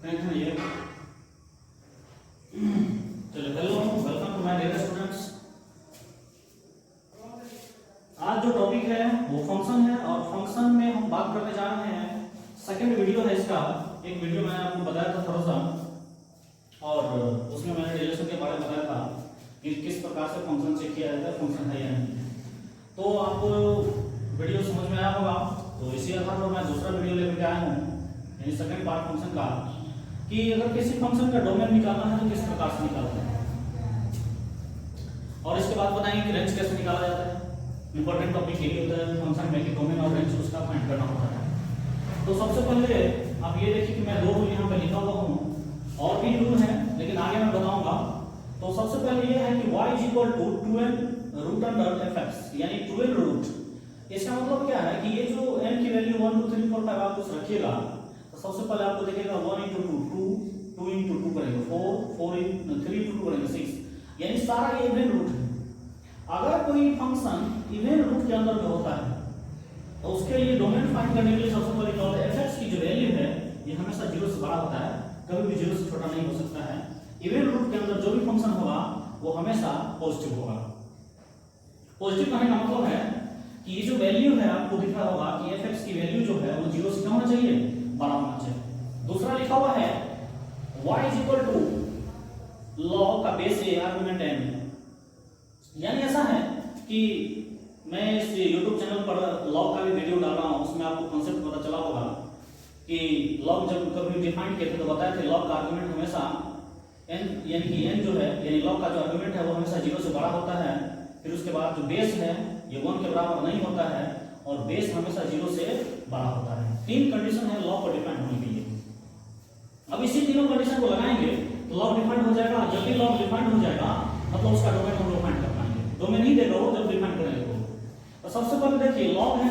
चलो hello, welcome to my dear students. आज जो टॉपिक है वो फंक्शन है और फंक्शन में हम बात करने जा रहे हैं। सेकंड वीडियो है इसका। एक वीडियो मैंने आपको बताया था थोड़ा सा, और उसमें मैंने रिलेशन के बारे में बताया था कि किस प्रकार से फंक्शन चेक किया जाता है, फंक्शन है या नहीं। तो आपको वीडियो समझ में आया होगा। तो इसी आधार पर मैं दूसरा वीडियो लेकर आया हूँ, यानी सेकंड पार्ट फंक्शन का, कि अगर किसी फंक्शन का डोमेन निकालना है तो किस प्रकार से निकालते हैं, और इसके बाद बताएंगे कि रेंज कैसे निकाला जाता है। इंपॉर्टेंट टॉपिक यही होता है फंक्शन में कि डोमेन और रेंज उसका फाइंड करना होता है। तो सबसे पहले आप ये देखिए कि मैं दो रूल यहाँ पे लिखा हुआ हूँ, और भी रूल है लेकिन आगे मैं बताऊंगा। तो सबसे पहले ये है कि y is equal to 2n root under fx, यानी 2n रूट। इसका मतलब क्या है कि ये जो n की वैल्यू 1 2 3 4 5 आप कुछ रखिएगा, तो सबसे पहले आपको देखिएगा 1 into 2 2 2 into 2 करेंगे 4 4 into 3 into 2 करेंगे 6, यानी सारा ये इवन रूट है। अगर कोई फंक्शन इवन रूट के अंदर में होता है तो उसके लिए डोमेन फाइंड करने के लिए सबसे पहले क्या होता है, fx की जो वैल्यू है ये हमेशा 0 से बड़ा होता है, कभी भी 0 से छोटा नहीं हो सकता है। इवन रूट के अंदर जो भी फंक्शन होगा वो हमेशा पॉजिटिव होगा। पॉजिटिव कहने का मतलब है कि ये जो वैल्यू है आपको दिख रहा होगा कि fx की वैल्यू जो है वो 0 से कम होना चाहिए, बड़ा होना चाहिए। दूसरा लिखा हुआ है y is equal to log का बेस a आर्गुमेंट n, यानी ऐसा है कि मैं इस YouTube चैनल पर लॉग का भी वीडियो डाल रहा हूँ, उसमें आपको कॉन्सेप्ट पता चला होगा कि लॉग जब कभी डिफाइन किए थे तो बताए थे लॉग का आर्गुमेंट हमेशा n, यानी कि n जो है यानी लॉग का जो आर्गुमेंट है वो हमेशा 0 से बड़ा होता है। फिर उसके बाद जो बेस है ये 1 के बराबर नहीं होता है, और बेस हमेशा 0 से बड़ा होता है। तीन कंडीशन है लॉग को डिफाइन होने के लिए। अब इसी तीनों कंडीशन को लगाएंगे तो लॉग डिफाइंड हो जाएगा। जब भी लॉग डिफाइंड हो जाएगा मतलब उसका डोमेन हम लोग फाइंड कर पाएंगे। डोमेन नहीं देगा वो जब डिफाइन करेंगे तो सबसे पहले देखिए लॉग है,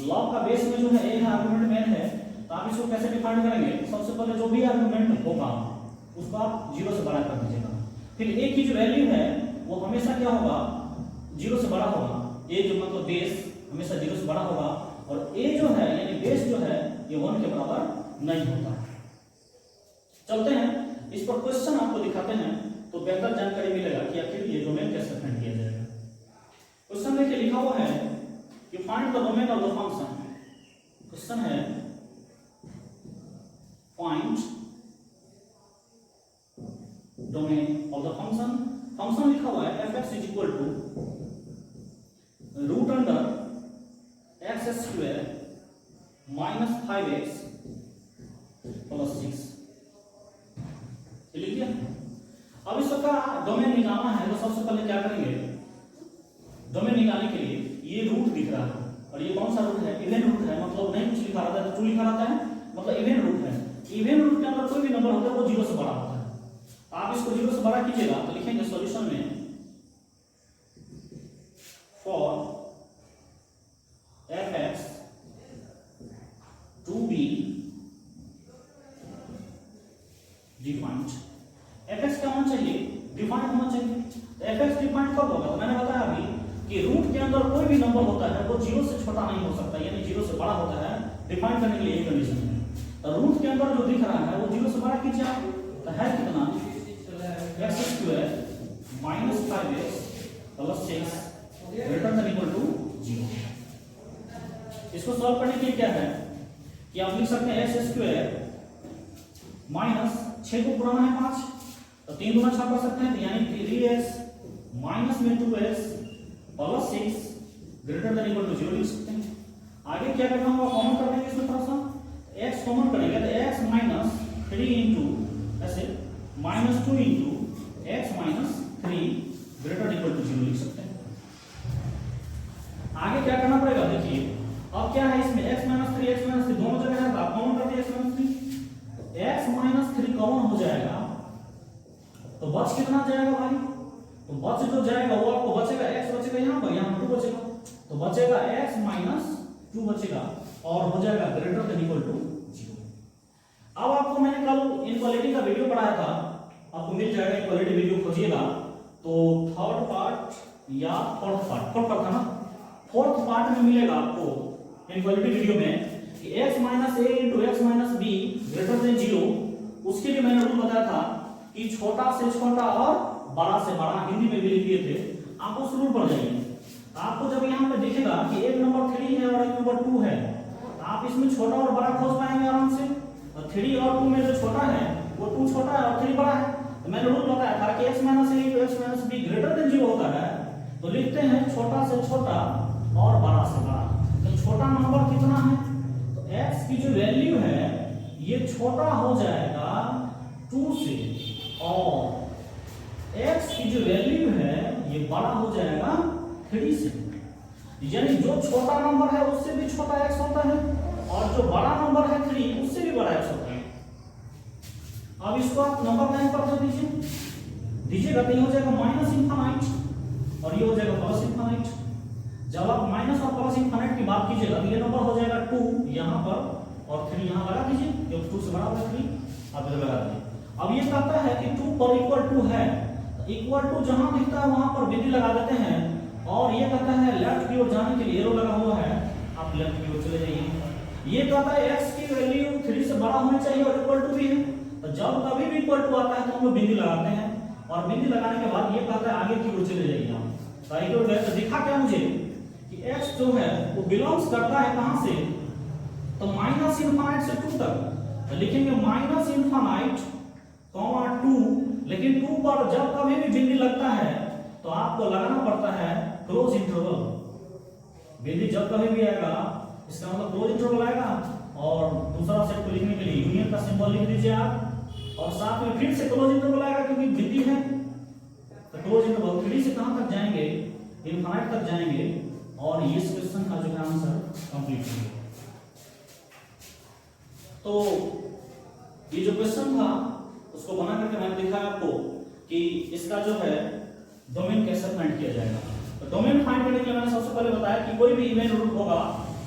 लॉग का बेस में जो है a है, आर्गुमेंट मेन है, तो आप इसको कैसे डिफाइन करेंगे। सबसे पहले जो भी आर्गुमेंट होगा उसको आप 0 से बड़ा कर दीजिएगा। फिर a की जो वैल्यू है वो हमेशा क्या होगा, 0 से बड़ा होगा। a जो मतलब बेस हमेशा 0 से बड़ा होगा, और a जो है यानी बेस जो है ये 1 के बराबर नहीं होता। चलते हैं इस पर क्वेश्चन आपको दिखाते हैं तो बेहतर जानकारी मिलेगा कि आखिर ये डोमेन कैसे फाइंड किया जाएगा। क्वेश्चन में क्या लिखा हुआ है कि find the domain of the function. Question है find domain of the function. Function लिखा हुआ है fx is equal to root under x square minus 5x plus 6। लिख दिया। अब इसका डोमेन निकालना है तो सबसे पहले क्या करेंगे, डोमेन निकालने के लिए ये रूट दिख रहा है, और ये कौन सा रूट है, इवन रूट है, मतलब नहीं कुछ लिखा रहता है तो ट्रू लिखा रहता है, मतलब इवन रूट है। इवन रूट के अंदर कोई भी नंबर होता है वो 0 से बड़ा होता है। आप इसको 0 से बड़ा कीजिएगा तो लिखेंगे सॉल्यूशन में for fx to be defined. fx क्या होना चाहिए, डिफाइंड होना चाहिए। तो fx डिफाइंड कब होगा, तो मैंने बताया अभी कि रूट के अंदर कोई भी नंबर होता है वो 0 से छोटा नहीं हो सकता, यानी 0 से बड़ा होता है। डिफाइन करने के लिए ये कंडीशन है। तो रूट के अंदर जो दिख रहा है वो 0 से बड़ा कीजिए आप, तो है कितना x square minus 5x plus 6 greater than equal to 0। इसको सॉल्व करने के लिए क्या है कि आप लिख सकते हैं x स्क्वायर माइनस 6 को पुराना है 5, तो 3 गुना 6 कर सकते हैं, यानी 3x माइनस में 2x plus 6 greater than equal to 0 लिख सकते हैं। आगे क्या करना होगा, कॉमन कर देंगे इसमें थोड़ा सा, x कॉमन करेंगे तो x माइनस 3 इंटू ऐसे minus 2 into x minus 3 greater equal to 0 लिख सकते हैं। आगे क्या करना पड़ेगा, देखिए अब क्या है इसमें x माइनस 3 दोनों जगह है, आप कॉमन कर दिए x minus 3, x minus 3 common हो जाएगा तो बच कितना जाएगा भाई, तो बच जो जाएगा वो आपको बचेगा x बचेगा यहाँ पर, यहाँ 2 बचेगा, तो बचेगा x माइनस 2 बचेगा और हो जाएगा ग्रेटर देन इक्वल टू 0। अब आपको मैंने कल इनक्वालिटी का वीडियो पढ़ाया था, आपको मिल जाएगा, इक्वालिटी वीडियो खोजिएगा तो थर्ड पार्ट या फोर्थ पार्ट था ना, फोर्थ पार्ट में मिलेगा आपको इनक्वालिटी वीडियो में कि x minus a into x minus be greater than 0 उसके लिए मैंने रूल बताया था कि छोटा से छोटा और बड़ा से बड़ा, हिंदी में भी लिख दिए थे। आप उस रूल पर जाइए। आपको जब यहाँ पे दिखेगा कि एक नंबर 3 है और एक नंबर 2 है, आप इसमें छोटा और बड़ा खोज पाएंगे आराम से। 3 और 2 में जो छोटा है वो 2 छोटा है और 3 बड़ा है। तो मैंने रूल बताया था कि x minus a into x minus b greater than 0 होता है, तो लिखते हैं छोटा से छोटा और बड़ा से बड़ा। तो छोटा नंबर कितना है, तो x की जो वैल्यू है ये छोटा हो जाएगा 2 से, और x की जो वैल्यू है ये बड़ा हो जाएगा 3 से। यानी जो छोटा नंबर है उससे भी छोटा x होता है, और जो बड़ा नंबर है 3 उससे भी बड़ा x होता है। अब इसको आप नंबर लाइन पर दे दीजिएगा, तो ये हो जाएगा माइनस इनफाइनाइट और ये हो जाएगा प्लस इनफाइनाइट। जब आप माइनस और प्लस इनफाइनाइट की बात कीजिएगा तो ये नंबर हो जाएगा 2 यहाँ पर और 3 यहाँ लगा दीजिए, जब 2 से बड़ा होगा 3 आप इधर लगा दीजिए। अब ये कहता है कि 2 पर इक्वल टू है, इक्वल टू जहां दिखता है वहां पर बिंदु लगा देते हैं, और ये कहता है लेफ्ट की ओर जाने के लिए एरो लगा हुआ है, आप लेफ्ट की ओर चले जाइए। ये कहता है x की वैल्यू 3 से बड़ा होना चाहिए और इक्वल टू भी है, तो जब कभी भी इक्वल टू आता है तो हम लोग बिंदु लगाते हैं, और बिंदु लगाने के बाद ये कहता है आगे की ओर चले जाइए आप। राइट ओर गए तो दिखा क्या मुझे कि x जो है वो बिलोंग्स करता है कहां से, तो माइनस इनफाइनाइट से 2 तक। तो लिखेंगे माइनस इनफाइनाइट कॉमा 2, लेकिन 2 पर जब कभी भी बिंदु लगता है तो आपको लगाना पड़ता है क्लोज इंटरवल। बिंदु जब कभी भी आएगा इसका मतलब क्लोज इंटरवल आएगा, और दूसरा सेट को लिखने के लिए यूनियन का सिंबल लिख दीजिए आप, और साथ में फिर से क्लोज इंटरवल आएगा क्योंकि बिंदु है। तो क्लोज इंटरवल 3 से कहां तक जाएंगे, इनफाइनाइट तक जाएंगे, और ये इस क्वेश्चन का जो है आंसर कंप्लीट होगा। तो ये जो क्वेश्चन था उसको बना करके मैंने दिखाया आपको कि इसका जो है डोमेन कैसे फाइंड किया जाएगा। तो डोमेन फाइंड करने के लिए मैंने सबसे पहले बताया कि कोई भी इवेंट रूट होगा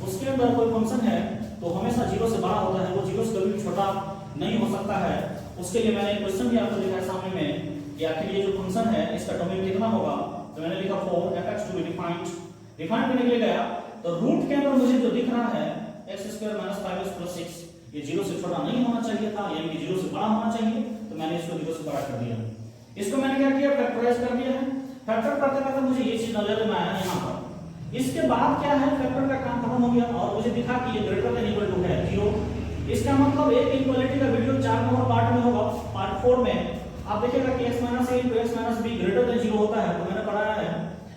उसके अंदर कोई फंक्शन है तो हमेशा 0 से बड़ा होता है, वो 0 से कभी भी छोटा नहीं हो सकता है। उसके लिए मैंने एक क्वेश्चन भी आपको दिखाया सामने में कि आखिर ये जो फंक्शन है इसका डोमेन कितना होगा, तो मैंने लिखा for fx to be defined. Define करने के लिए गया तो रूट के अंदर मुझे जो दिख रहा है x² - 5x + 6 ये 0 से छोटा नहीं होना चाहिए था, यानी कि 0 से बड़ा होना चाहिए, तो मैंने इसको 0 से बड़ा कर दिया। इसको मैंने क्या किया, फैक्टराइज कर दिया है। फैक्टर करते करते मुझे ये चीज नजर में आया यहाँ पर। इसके बाद क्या है, फैक्टर का काम खत्म हो गया और मुझे दिखा कि ये ग्रेटर देन इक्वल टू है 0। इसका मतलब एक इक्वालिटी का वीडियो 4 नंबर पार्ट में होगा। पार्ट 4 में आप देखिएगा कि x - a * x - b greater than 0 होता है। तो मैंने पढ़ाया है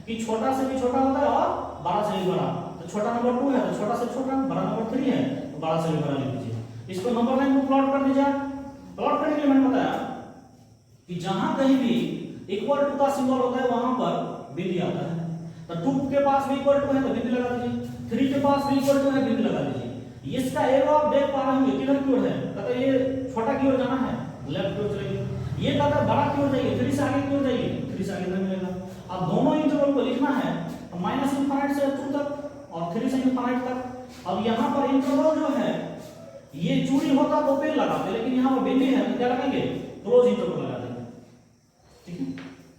कि छोटा से भी छोटा होता है और बड़ा से भी बड़ा। तो छोटा नंबर 2 है तो छोटा से छोटा, बड़ा नंबर 3 है तो बड़ा से भी बड़ा लिख दीजिए। इसको नंबर लाइन को प्लॉट कर दीजिए। प्लॉट करने के लिए मैंने बताया कि जहां कहीं भी इक्वल टू का सिंबल होता है वहां पर बिंदु आता है। तो 2 के पास भी इक्वल टू है तो बिंदु लगा दीजिए, 3 के पास भी इक्वल टू है बिंदु लगा दीजिए। इसका एरो आप देख पा रहे होंगे किधर की ओर है, कहते ये छोटा की ओर जाना है, लेफ्ट की ओर चलिए। ये कहता है बड़ा की ओर जाइए, 3 से आगे की ओर जाइए, 3 से आगे नहीं मिलेगा। अब दोनों इंटरवल को लिखना है माइनस इनफाइनाइट से 2 तक और 3 से इनफाइनाइट तक। अब यहां पर इंटरवल जो है ये चूड़ी होता तो पेड़ लगाते, लेकिन यहाँ पर बिंदु है तो क्या लगाएंगे, क्लोज इंटरवल लगा देंगे। ठीक है,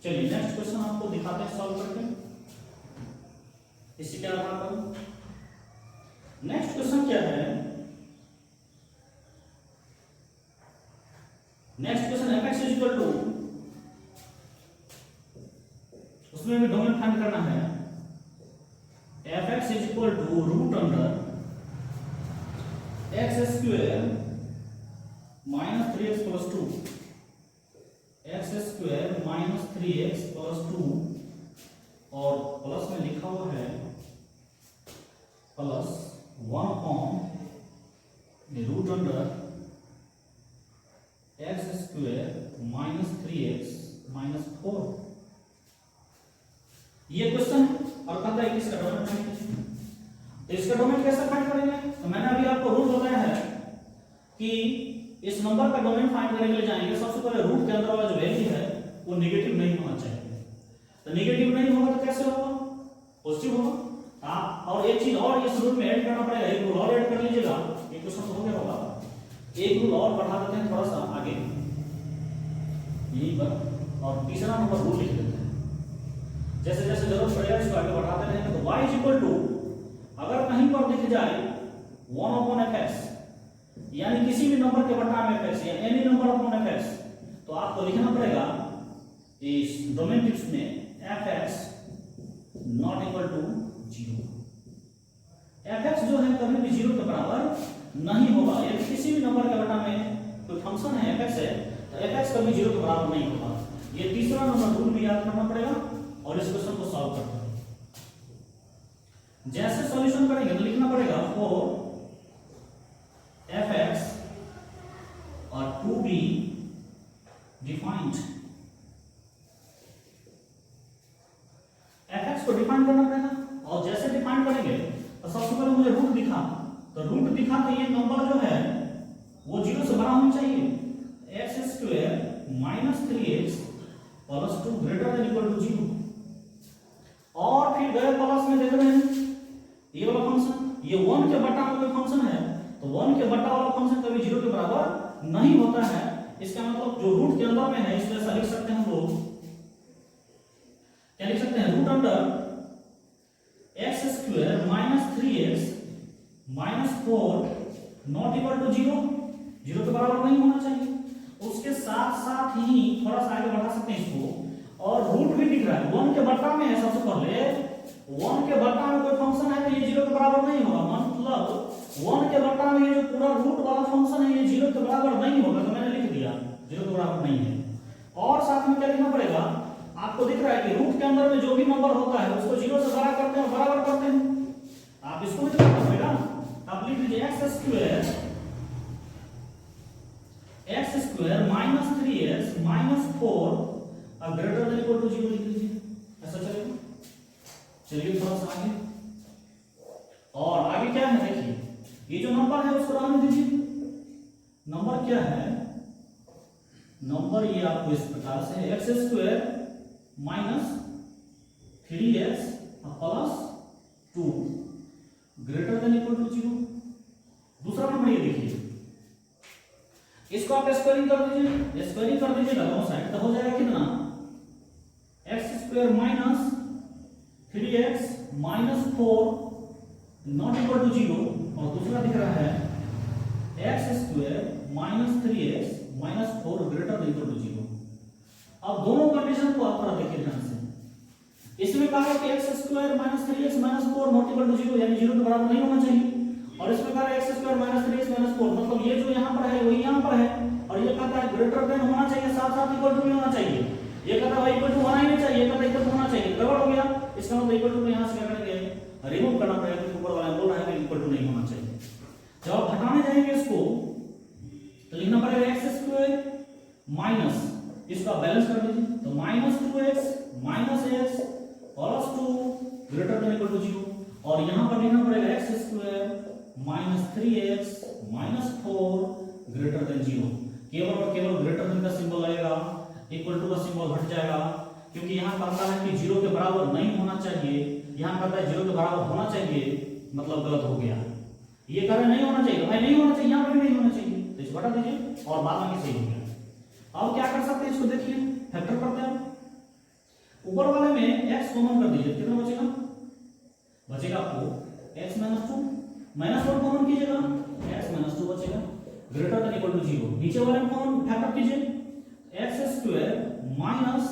चलिए नेक्स्ट क्वेश्चन आपको दिखाते हैं सॉल्व करके। इसी के आधार पर नेक्स्ट क्वेश्चन क्या है, next question fx equal to, उसमें भी डोमेन फाइंड करना है। fx equal to root under x² - 3x + 2, x² - 3x + 2, और प्लस में लिखा हुआ है plus 1 root under x² - 3x - 4। ये क्वेश्चन है और कहता है कि इसका डोमेन फाइंड कीजिए। तो इसका डोमेन कैसे फाइंड करेंगे, तो मैंने अभी आपको रूल बताया है कि इस नंबर का डोमेन फाइंड करने के लिए जाएंगे सबसे पहले रूट के अंदर वाला जो वैल्यू है वो नेगेटिव नहीं होना चाहिए। तो नेगेटिव नहीं होगा तो कैसे होगा, पॉजिटिव होगा। आप और एक चीज और इस रूल में ऐड करना पड़ेगा, एक रूल और ऐड कर लीजिएगा। ये क्वेश्चन हो गया होगा, एक रूल और बढ़ा देते हैं थोड़ा सा आगे यहीं पर, और तीसरा नंबर रूल लिख देते हैं। जैसे जैसे जरूरत पड़ेगा इसको आगे बढ़ाते रहेंगे। तो y इक्वल टू अगर कहीं पर दिख जाए 1/fx, यानी किसी भी नंबर के बटा में fx या एनी नंबर अपॉन fx, तो आपको लिखना पड़ेगा इस डोमेन टिप्स में fx not equal to 0। fx जो है कभी भी 0 के बराबर नहीं होगा। यदि किसी भी नंबर के बटा में कोई फंक्शन है fx है, तो fx कभी 0 के बराबर नहीं होगा। ये तीसरा नंबर रूल भी याद करना पड़ेगा और इस क्वेश्चन को सॉल्व करना है। जैसे सॉल्यूशन करेंगे तो लिखना पड़ेगा फॉर fx और टू बी डिफाइंड, fx को डिफाइन करना पड़ेगा। और जैसे डिफाइन करेंगे तो सबसे पहले मुझे रूट दिखा, तो रूट दिखा तो ये नंबर जो है वो 0 से बड़ा होना चाहिए। x square minus 3x plus 2 greater than equal to 0। और फिर गए प्लस में देख रहे हैं ये वाला फंक्शन, ये 1 के बटा में कोई फंक्शन है, तो 1 के बटा वाला फंक्शन कभी 0 के बराबर नहीं होता है। इसका मतलब जो रूट के अंदर में है, इसलिए ऐसा लिख सकते हैं हम लोग, क्या लिख सकते हैं, root under x square minus 3x minus 4 not equal to 0, 0 के बराबर नहीं होना चाहिए। उसके साथ साथ ही थोड़ा सा आगे बढ़ा सकते हैं इसको, और रूट भी दिख रहा है 1 के बटा में है। सबसे पहले 1 के बटा में कोई फंक्शन है तो ये 0 के बराबर नहीं होगा, मतलब 1 के बटा में ये जो पूरा रूट वाला फंक्शन है ये 0 के बराबर नहीं होगा, तो मैंने लिख दिया 0 के बराबर नहीं है। और साथ में क्या लिखना पड़ेगा, आपको दिख रहा है कि रूट के अंदर में जो भी नंबर होता है उसको 0 से बड़ा करते हैं और बराबर करते हैं। आप इसको भी करना पड़ेगा। आप लिख लीजिए x square minus 3x minus 4 और ग्रेटर देन इक्वल टू 0 लिख लीजिए, ऐसा चलेगा। चलिए थोड़ा सा आगे, और आगे क्या है देखिए, ये जो नंबर है उसको रहने दीजिए। नंबर क्या है, नंबर ये आपको इस प्रकार से है, x square minus 3x plus 2 greater than equal to 0। दूसरा नंबर ये देखिए, इसको आप स्क्वायरिंग कर दीजिए, स्क्वायरिंग कर दीजिएगा दोनों साइड, तो हो जाएगा कितना, x square minus 3x minus 4 not equal to 0, और दूसरा दिख रहा है x square minus 3x minus 4 greater than equal to 0। अब दोनों कंडीशन को आप थोड़ा देखिए ध्यान से। इसमें कहा है कि x square minus 3x minus 4 not equal to 0, यानी 0 के बराबर नहीं होना चाहिए। और इसमें कहा है x square minus 3x minus 4, मतलब ये जो यहाँ पर है वही यहाँ पर है, और ये कहता है ग्रेटर देन होना चाहिए, साथ साथ इक्वल टू भी होना चाहिए। ये कहता है इक्वल टू होना ही नहीं चाहिए, ये कहता है इक्वल टू होना चाहिए, गड़बड़ हो गया। इसका मतलब इक्वल टू यहाँ से क्या करेंगे, रिमूव करना पड़ेगा, क्योंकि ऊपर वाला बोल रहा है कि इक्वल टू नहीं होना चाहिए। जब आप हटाने जाएंगे इसको तो लिखना पड़ेगा x स्क्वायर माइनस, इसका बैलेंस कर दीजिए, तो minus 2x minus x plus 2 greater than equal to 0, और यहाँ पर लिखना पड़ेगा x square minus 3x minus 4 greater than 0। केवल और केवल ग्रेटर देन का सिंबल लगेगा, इक्वल टू का सिंबल हट जाएगा, क्योंकि यहाँ कहता है कि 0 के बराबर नहीं होना चाहिए, यहाँ कहता है 0 के बराबर होना चाहिए, मतलब गलत हो गया। ये कह रहे नहीं होना चाहिए, भाई नहीं होना चाहिए, यहाँ पर भी नहीं होना चाहिए, तो इसको हटा दीजिए और बाद में सही हो गया। अब क्या कर सकते हैं, इसको देखिए, फैक्टर करते हैं। ऊपर वाले में x कॉमन कर दीजिए, कितना बचेगा, बचेगा आपको x माइनस 2, माइनस 1 कॉमन कीजिएगा, x माइनस 2 बचेगा, ग्रेटर देन इक्वल टू 0। नीचे वाले में कॉमन फैक्टर कीजिए, x square minus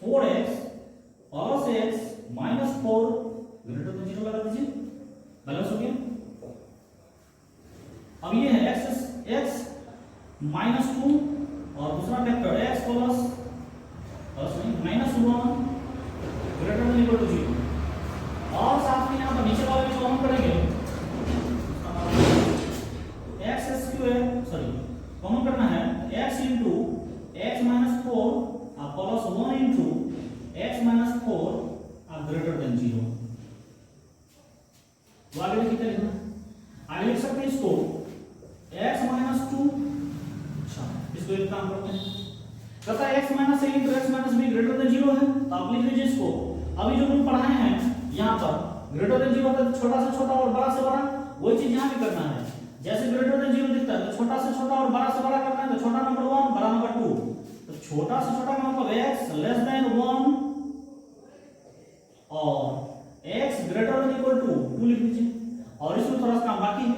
4x plus x minus 4 greater than 0 लगा दीजिए, बैलेंस हो गया। अब ये है x माइनस 2 और दूसरा फैक्टर x प्लस नहीं minus 1 greater than equal to 0, और साथ में यहाँ पर नीचे वाले में कॉमन करेंगे, x स्क्वायर सॉरी कॉमन करना है x into x minus 4 plus 1 into x minus 4 greater than 0। तो आगे लिखिए, क्या लिखना, आगे लिख सकते हैं इसको x माइनस 2, अच्छा इसको एक काम करते हैं, कहता है x minus a into x minus b greater than 0 है, तो आप लिख लीजिए इसको। अभी जो रूल पढ़ाए हैं यहाँ पर ग्रेटर देन 0 होता है, छोटा से छोटा और बड़ा से बड़ा, वही चीज यहाँ भी करना है। जैसे ग्रेटर देन 0 दिखता है तो छोटा से छोटा और बड़ा से बड़ा करना है, तो छोटा नंबर 1 बड़ा नंबर 2, तो छोटा से छोटा का मतलब x लेस देन 1 और x greater than equal to 2 लिख लीजिए। और इसमें थोड़ा सा काम बाकी है,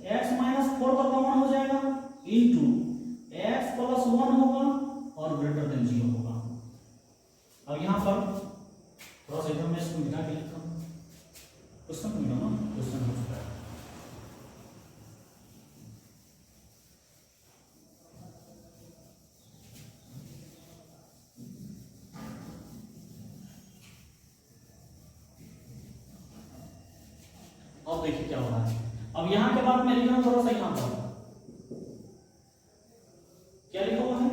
x माइनस 4 तो कॉमन हो जाएगा इनटू x प्लस 1 होगा और ग्रेटर देन 0 होगा। अब यहां पर थोड़ा सा इधर मैं इसको मिटा के लिखता हूं, क्वेश्चन को मिटाना, क्वेश्चन हो चुका है। अब देखिए क्या हो रहा है। अब यहां के बाद मैं लिख रहा हूं थोड़ा सा, यहां पर क्या लिखा हुआ है,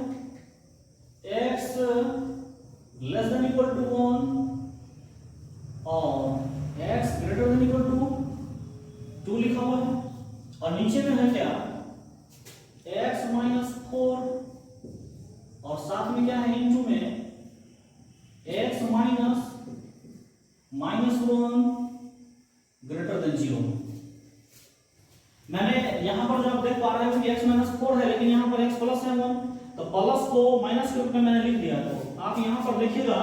x less than equal to 1 और x greater than equal to 2 लिखा हुआ है। और नीचे में है क्या, x माइनस 4 और साथ में क्या है इनटू में x माइनस -1 ग्रेटर देन 0। मैंने यहां पर जो आप देख पा रहे हो कि x माइनस 4 है, लेकिन यहां पर x प्लस है 1, तो प्लस को माइनस के रूप में मैंने लिख दिया। तो आप यहां पर देखिएगा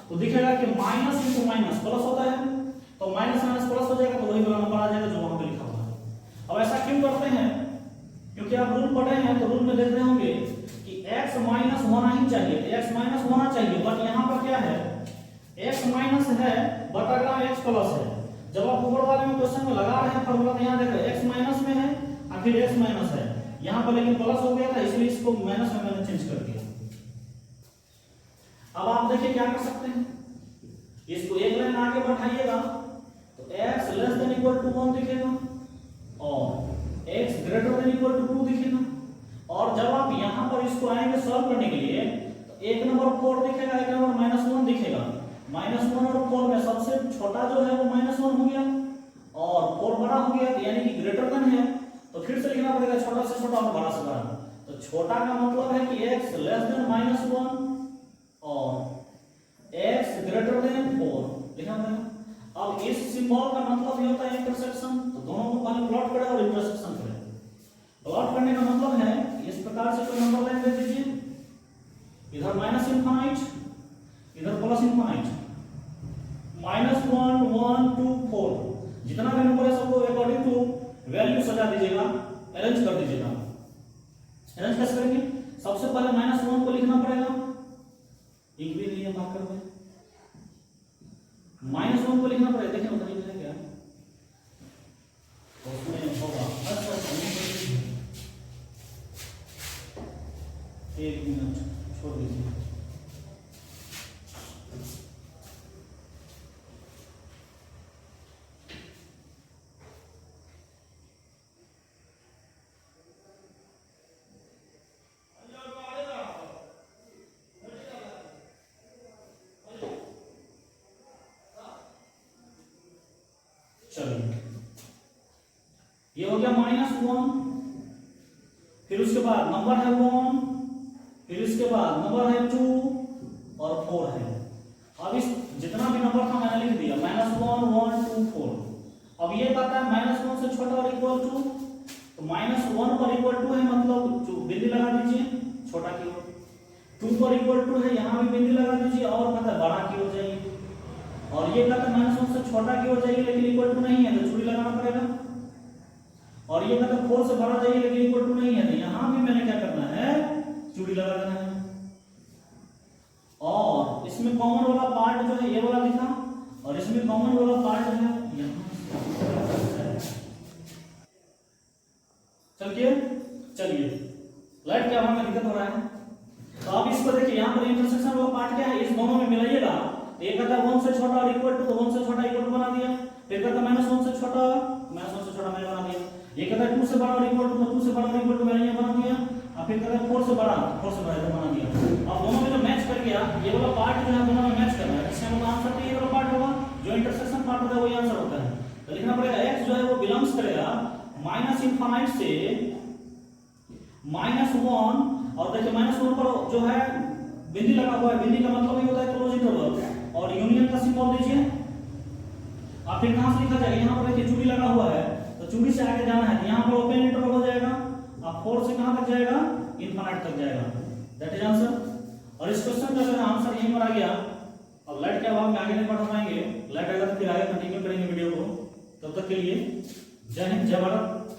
तो दिखेगा कि माइनस इंटू माइनस प्लस होता है, तो माइनस माइनस प्लस हो जाएगा, तो वही वाला नंबर आ जाएगा जो वहां पे लिखा हुआ है। अब ऐसा क्यों करते हैं, क्योंकि आप रूल पढ़े हैं, तो रूल में देख रहे होंगे कि x माइनस होना ही चाहिए, x माइनस होना चाहिए, बट यहां पर क्या है, x माइनस है बट अगर x प्लस है। जब आप ऊपर वाले में क्वेश्चन में लगा रहे हैं फॉर्मूला, तो यहां देख रहे हैं x माइनस में है और फिर x माइनस है, यहां पर लेकिन प्लस हो गया था, इसलिए इसको माइनस में मैंने चेंज कर दिया। अब आप देखिए क्या कर सकते हैं, इसको एक लाइन आगे बढ़ाइएगा तो x less than equal to 1 दिखेगा और x greater than equal to 2 दिखेगा। और जब आप यहां पर इसको आएंगे सॉल्व करने के लिए, तो एक नंबर 4 दिखेगा, एक नंबर -1 दिखेगा। -1 और 4 में सबसे छोटा जो है वो -1 हो गया और 4 बड़ा हो गया, यानी कि ग्रेटर देन है, तो फिर से लिखना पड़ेगा छोटा से छोटा और बड़ा से बड़ा। तो छोटा का मतलब है कि x लेस देन -1 और x ग्रेटर देन 4 लिखना पड़ेगा। अब इस सिंबल का मतलब ये होता है इंटरसेक्शन, तो दोनों को पहले प्लॉट करें और इंटरसेक्शन करें। प्लॉट करने का मतलब है इस प्रकार से कोई नंबर लाइन दे दीजिए, इधर माइनस इंफिनिट इधर प्लस इंफिनिट, -1 1 2 4, जितना भी नंबर है सबको अकॉर्डिंग टू वैल्यू सजा दीजिएगा, अरेंज कर दीजिएगा। अरेंज कैसे करेंगे, सबसे पहले -1 को लिखना पड़ेगा, एक भी नहीं है मार्कर में, -1 को लिखना पड़ेगा। देखिए बताइए है क्या, उसमें होगा एक मिनट छोड़ दीजिए। चलिए ये हो गया -1, फिर उसके बाद नंबर है 1, फिर उसके बाद नंबर है 2 और 4 है। अब इस जितना भी नंबर था मैंने लिख दिया, -1 1 2 4। अब ये कहता है -1 से छोटा और इक्वल टू, तो -1 पर इक्वल टू है, मतलब जो बिंदी लगा दीजिए छोटा की ओर, 2 पर इक्वल टू है, यहां भी बिंदी लगा दीजिए और कहता है बड़ा की ओर जाइए, और ये कहता है -1 से छोटा की ओर जाइए लेकिन इक्वल टू नहीं है, तो चूड़ी लगाना पड़ेगा। और ये कहता है 4 से बड़ा जाइए लेकिन इक्वल टू नहीं है, तो यहां भी मैंने क्या करना है, चूड़ी लगा देना है। और इसमें कॉमन वाला पार्ट जो है ये वाला लिखा, और इसमें कॉमन वाला पार्ट जो है यहां। चलिए लाइट क्या हमें दिक्कत हो रहा है, तो अब इसको देखिए, यहां पर इंटरसेक्शन वाला पार्ट क्या है, इस दोनों में मिलाइएगा। एक कहता है 1 से छोटा और इक्वल टू, तो 1 से छोटा इक्वल टू बना दिया, फिर कहता है -1 से छोटा, -1 से छोटा मैंने बना दिया। ये कहता है 2 से बड़ा और इक्वल टू, तो 2 से बड़ा और इक्वल टू मैंने ये बना दिया, और फिर कहता है 4 से बड़ा, 4 से बड़ा इधर बना दिया। अब दोनों में जो मैच कर गया, ये वाला पार्ट जो है दोनों में मैच करना है, इसका मतलब आंसर तो ये वाला पार्ट होगा, जो इंटरसेक्शन पार्ट होता है वही आंसर होता है। तो लिखना पड़ेगा x जो है वो बिलोंग्स करेगा -∞ से -1, और देखिए -1 पर जो है बिंदी लगा हुआ है, बिंदी का मतलब ये होता है क्लोज इंटरवल, और यूनियन का सिंबल दीजिए। अब फिर कहां से लिखा जाएगा, यहां पर देखिए चूड़ी लगा हुआ है, तो चूड़ी से आगे जाना है, तो यहां पर ओपन इंटरवल हो जाएगा। अब 4 से कहां तक जाएगा, इनफिनिट तक जाएगा, दैट इज आंसर। और इस क्वेश्चन का जो है आंसर यहीं पर आ गया। अब लाइट के अभाव में आगे नहीं पढ़ पाएंगे, लाइट आएगा तो फिर आगे कंटिन्यू करेंगे वीडियो को। तब तक के लिए जय हिंद जय भारत।